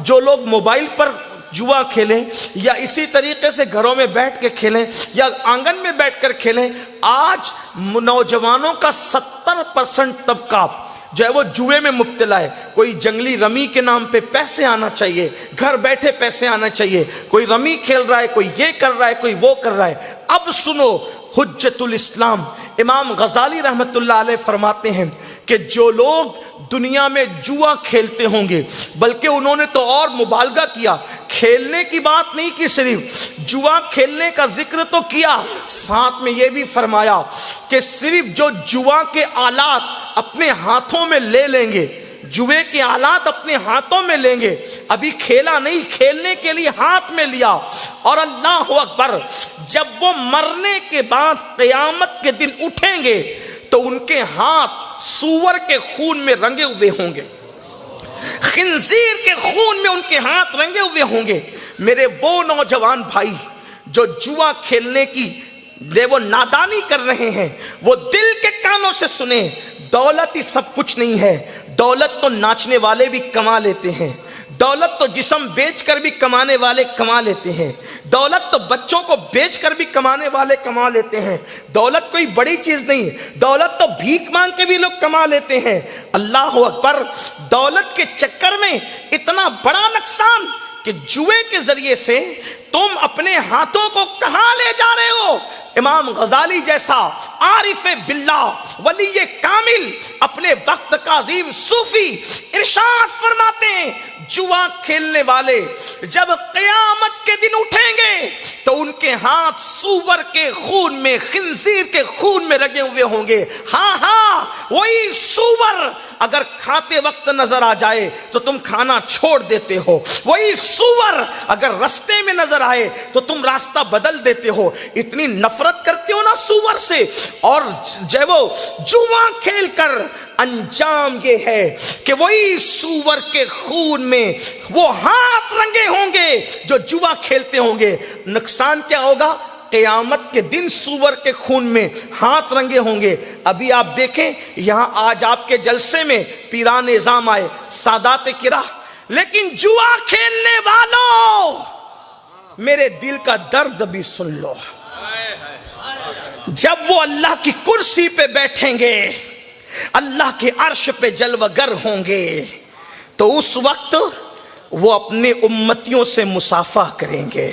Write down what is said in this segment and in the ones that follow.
जो लोग मोबाइल पर जुआ खेलें या इसी तरीके से घरों में बैठ के खेलें या आंगन में बैठकर खेलें, आज नौजवानों का 70% तबका जो है वो जुए में मुब्तला है। कोई जंगली रमी के नाम पे पैसे आना चाहिए, घर बैठे पैसे आना चाहिए, कोई रमी खेल रहा है, कोई ये कर रहा है, कोई वो कर रहा है। अब सुनो, हुज्जतुल इस्लाम इमाम गजाली रहमतुल्लाह अलैह फरमाते हैं कि जो लोग दुनिया में जुआ खेलते होंगे, बल्कि उन्होंने तो और मुबालगा किया, खेलने की बात नहीं की, सिर्फ जुआ खेलने का जिक्र तो किया, साथ में यह भी फरमाया कि सिर्फ जो जुआ के आलात अपने हाथों में ले लेंगे, जुए के आलात अपने हाथों में लेंगे, अभी खेला नहीं, खेलने के लिए हाथ में लिया, और अल्लाह अकबर, जब वो मरने के बाद क़यामत के दिन उठेंगे तो उनके हाथ सूअर के खून में रंगे हुए होंगे, खिंजीर के खून में उनके हाथ रंगे हुए होंगे। मेरे वो नौजवान भाई जो जुआ खेलने की वो नादानी कर रहे हैं, वो दिल के कानों से सुने, दौलत ही सब कुछ नहीं है। दौलत तो नाचने वाले भी कमा लेते हैं, दौलत तो जिस्म बेचकर भी कमाने वाले कमा लेते हैं, दौलत तो बच्चों को बेचकर भी कमाने वाले कमा लेते हैं। दौलत कोई बड़ी चीज नहीं, दौलत तो भीख मांग के भी लोग कमा लेते हैं। अल्लाह अकबर, दौलत के चक्कर में इतना बड़ा नुकसान कि जुए के जरिए से तुम अपने हाथों को कहां ले जा रहे हो। इमाम गजाली जैसा आरिफे बिल्लाह वली कामिल, अपने वक्त का अजीम सूफी, इरशाद फरमाते हैं, जुआ खेलने वाले जब क़यामत के दिन उठेंगे तो उनके हाथ सूअर के खून में, खिंजीर के खून में रंगे हुए होंगे। हाँ हाँ, वही सूअर अगर खाते वक्त नजर आ जाए तो तुम खाना छोड़ देते हो, वही सूअर अगर रास्ते में नजर आए तो तुम रास्ता बदल देते हो। इतनी नफरत करते हो ना सूअर से। और जब वो जुआ खेल कर अंजाम ये है कि वही सूअर के खून में वो हाथ रंगे होंगे जो जुआ खेलते होंगे। नुकसान क्या होगा? क़यामत के दिन सूअर के खून में हाथ रंगे होंगे। अभी आप देखें, यहां आज आपके जलसे में पीरान निज़ाम आए, सादात किरा, लेकिन जुआ खेलने वालों, मेरे दिल का दर्द भी सुन लो। जब वो अल्लाह की कुर्सी पे बैठेंगे, अल्लाह के अर्श पे जलवगर होंगे, तो उस वक्त वो अपने उम्मतियों से मुसाफा करेंगे।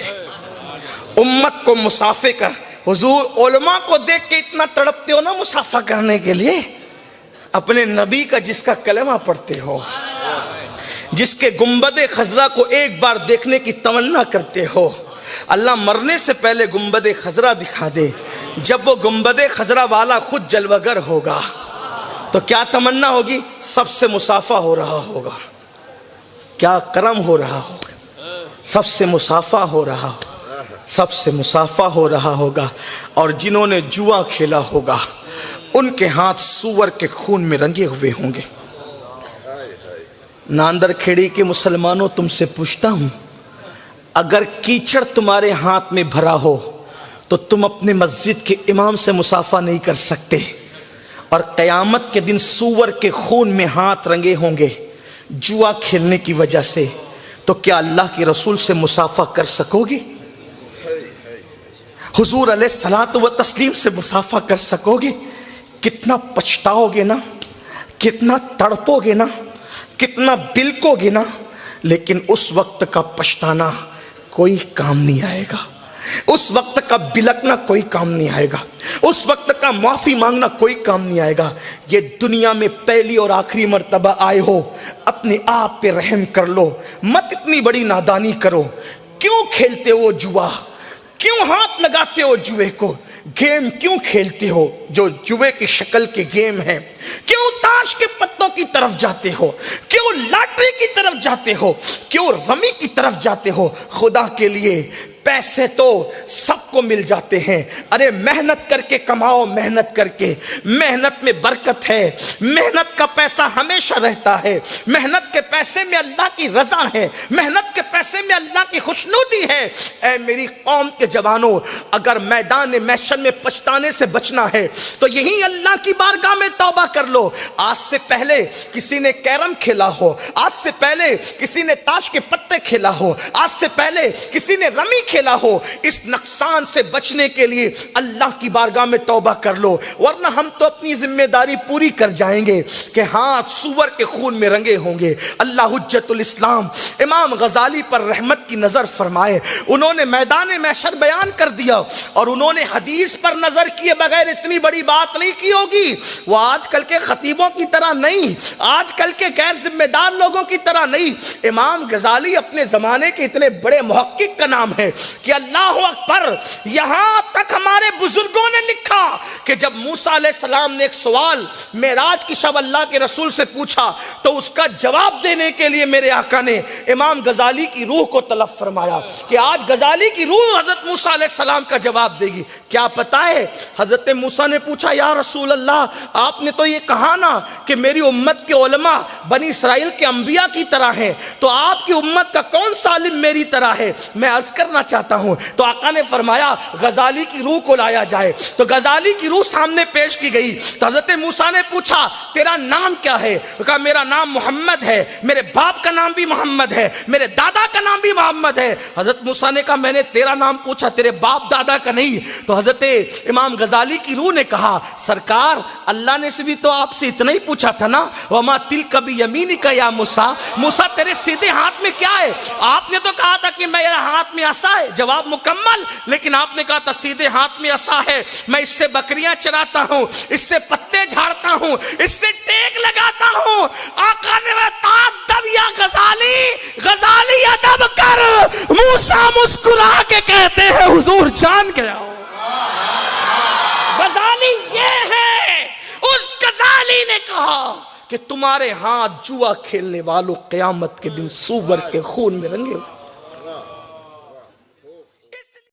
उम्मत को मुसाफे कर, हुजूर उलमा को देख के इतना तड़पते हो ना मुसाफा करने के लिए, अपने नबी का जिसका कलमा पढ़ते हो, जिसके गुंबदे खजरा को एक बार देखने की तमन्ना करते हो, अल्लाह मरने से पहले गुंबदे खजरा दिखा दे। जब वो गुंबदे खजरा वाला खुद जलवगर होगा तो क्या तमन्ना होगी? सबसे मुसाफा हो रहा होगा, क्या करम हो रहा होगा, सबसे मुसाफा हो रहा होगा, सबसे मुसाफा हो रहा होगा। और जिन्होंने जुआ खेला होगा उनके हाथ सूअर के खून में रंगे हुए होंगे। नांदर खेड़ी के मुसलमानों, तुमसे पूछता हूं, अगर कीचड़ तुम्हारे हाथ में भरा हो तो तुम अपने मस्जिद के इमाम से मुसाफा नहीं कर सकते, और क़यामत के दिन सूअर के खून में हाथ रंगे होंगे जुआ खेलने की वजह से, तो क्या अल्लाह के रसूल से मुसाफा कर सकोगे? हुजूर अलैहिस्सलातु व तस्लीम से मुसाफा कर सकोगे? कितना पछताओगे ना, कितना तड़पोगे ना, कितना बिलकोगे ना, लेकिन उस वक्त का पछताना कोई काम नहीं आएगा, उस वक्त का बिलकना कोई काम नहीं आएगा, उस वक्त का माफी मांगना कोई काम नहीं आएगा। ये दुनिया में पहली और आखिरी मर्तबा आए हो, अपने आप पे रहम कर लो, मत इतनी बड़ी नादानी करो। क्यों खेलते हो जुआ? क्यों हाथ लगाते हो जुए को? गेम क्यों खेलते हो जो जुए की शक्ल के गेम है? क्यों ताश के पत्तों की तरफ जाते हो? क्यों लॉटरी की तरफ जाते हो? क्यों रमी की तरफ जाते हो? खुदा के लिए, पैसे तो सबको मिल जाते हैं। अरे मेहनत करके कमाओ, मेहनत करके, मेहनत में बरकत है, मेहनत का पैसा हमेशा रहता है, मेहनत के पैसे में अल्लाह की रजा है, मेहनत के पैसे में अल्लाह की खुशनुदी है। ऐ मेरी कौम के जवानों, अगर मैदान महशर में पछताने से बचना है तो यही अल्लाह की बारगाह में तौबा कर लो। आज से पहले किसी ने कैरम खेला हो, आज से पहले किसी ने ताश के पत्ते खेला हो, आज से पहले किसी ने रमी खेला हो, इस नुकसान से बचने के लिए अल्लाह की बारगाह में तौबा कर लो, वरना हम तो अपनी जिम्मेदारी पूरी कर जाएंगे कि हाथ सूअर के खून में रंगे होंगे। अल्लाह हुज्जतुल इस्लाम इमाम गजाली पर रहमत की नजर फरमाए। उन्होंने मैदान महशर बयान कर दिया और उन्होंने हदीस पर नजर किए बगैर इतनी बड़ी बात नहीं की होगी। वो आजकल के खतीबों की तरह नहीं, आजकल के गैर जिम्मेदार लोगों की तरह नहीं। इमाम गजाली अपने जमाने के इतने बड़े मुहक्किक का नाम है कि अल्लाह अकबर, यहां तक हमारे बुजुर्गों ने लिखा कि जब मूसा अलैहिस्सलाम ने एक सवाल मेराज की शब अल्लाह के रसूल से पूछा तो उसका जवाब देने के लिए मेरे आका ने इमाम गजाली की रूह को तलब फरमाया कि आज गजाली की रूह हजरत मूसा अलैहिस्सलाम का जवाब देगी। क्या पता है, हजरत मूसा ने पूछा, या रसूल अल्लाह, आपने तो ये कहा ना कि मेरी उम्मत के उलमा बनी इसराइल के अंबिया की तरह हैं, तो आपकी उम्मत का कौन सा आलिम मेरी तरह है, मैं अर्ज करना चाहता हूं। तो आका ने फरमाया गजाली की रूह को लाया जाए। तो गजाली की रूह सामने पेश की गई। तो हजरत मूसा ने पूछा, तेरा नाम क्या है? कहा, मेरा नाम मोहम्मद है, मेरे बाप का नाम भी मोहम्मद है, मेरे दादा का नाम भी मोहम्मद है। हजरत मूसा ने कहा, मैंने तेरा नाम पूछा, तेरे बाप दादा का नहीं। तो हजरत इमाम गजाली की रूह ने कहा, सरकार, अल्लाह ने से भी तो आपसे इतना ही पूछा था ना, वमा तिल कभी यमीनी का या मूसा, मूसा तेरे सीधे हाथ में क्या है? आपने तो कहा था कि मेरा हाथ में असा है, जवाब मुकम्मल। लेकिन आपने कहा था सीधे हाथ में असा है, मैं इससे बकरियां चराता हूं, इससे पत्ते झाड़ता हूं, इससे टेक लगाता हूं। आका ने या गजाली, गजाली अदब कर। मूसा मुस्कुरा के कहते हैं, हुजूर जान गया। गजाली ये है। उस गजाली ने कहा कि तुम्हारे हाथ जुआ खेलने वालों क़यामत के दिन सूअर के खून में रंगे।